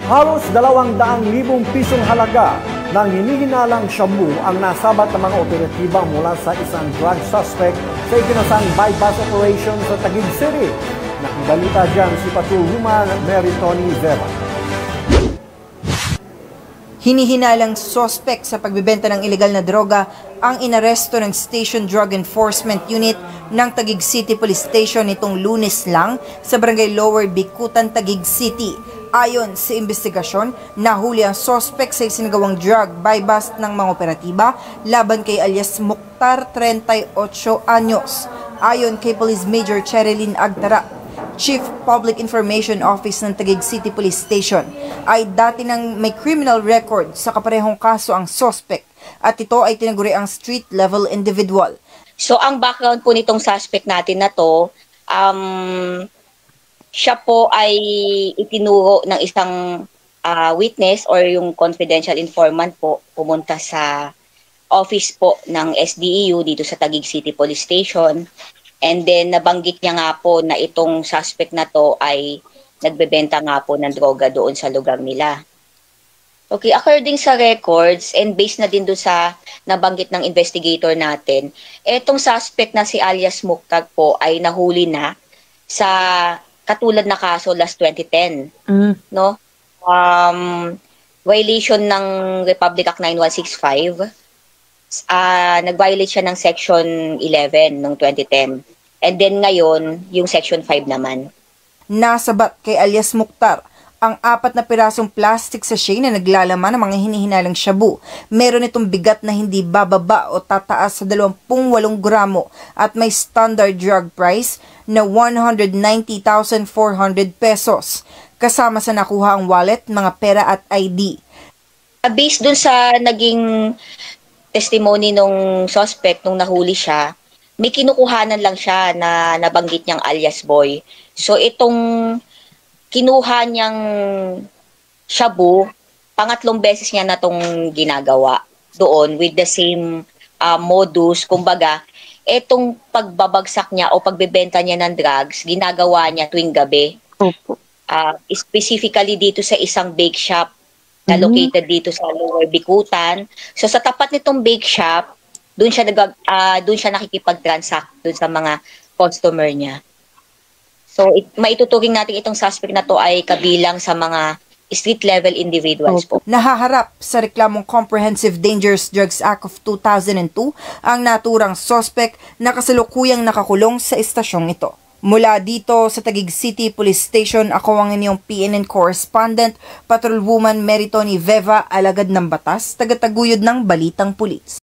Halos 200,000 pisong halaga ng hinihinalang shabu ang nasabat ng mga operatiba mula sa isang drug suspect sa ikinasang bypass operation sa Taguig City. Nakibalita dyan si Patrolwoman Mary Tony Veva. Hinihinalang suspect sa pagbebenta ng ilegal na droga ang inaresto ng Station Drug Enforcement Unit ng Taguig City Police Station nitong Lunes lang sa Barangay Lower Bikutan, Taguig City. Ayon sa investigasyon, nahuli ang suspect sa isinagawang drug bypass ng mga operatiba laban kay alias Mukhtar, 38 anyos. Ayon kay Police Major Cherilyn Agtara, Chief Public Information Office ng Taguig City Police Station, ay dati nang may criminal record sa kaparehong kaso ang suspect at ito ay tinaguri ang street-level individual. So ang background po nitong suspect natin na to, siya po ay itinuro ng isang witness or yung confidential informant po pumunta sa office po ng SDEU dito sa Taguig City Police Station. And then nabanggit niya nga po na itong suspect na to ay nagbebenta nga po ng droga doon sa lugar nila. Okay, according sa records and based na din doon sa nabanggit ng investigator natin, etong suspect na si alias Mukhtar po ay nahuli na sa katulad na kaso last 2010. No? Violation ng Republic Act 9165. Nag-violate siya ng Section 11 noong 2010. And then ngayon, yung Section 5 naman. Nasabat kay alias Mukhtar ang 4 na pirasong plastic sachet na naglalaman ng mga hinihinalang shabu. Meron itong bigat na hindi bababa o tataas sa 28 gramo at may standard drug price na 190,400 pesos. Kasama sa nakuha ang wallet, mga pera at ID. Based dun sa naging testimony nung suspect nung nahuli siya, may kinukuhanan lang siya na nabanggit niyang alias boy. So itong kinuha niyang shabu, pangatlong beses niya na itong ginagawa doon with the same modus. Kumbaga, itong pagbabagsak niya o pagbebenta niya ng drugs, ginagawa niya tuwing gabi. Opo. Specifically dito sa isang bake shop na located dito sa Lower Bikutan. So sa tapat nitong bake shop, doon siya nakikipag-transact doon sa mga customer niya. So maituturing natin itong suspect na to ay kabilang sa mga street level individuals po. Nahaharap sa reklamong Comprehensive Dangerous Drugs Act of 2002 ang naturang suspect na kasalukuyang nakakulong sa estasyong ito. Mula dito sa Taguig City Police Station, ako ang inyong PNN correspondent, Patrolwoman Mary Tony Veva, alagad ng batas, tagataguyod ng Balitang Pulis.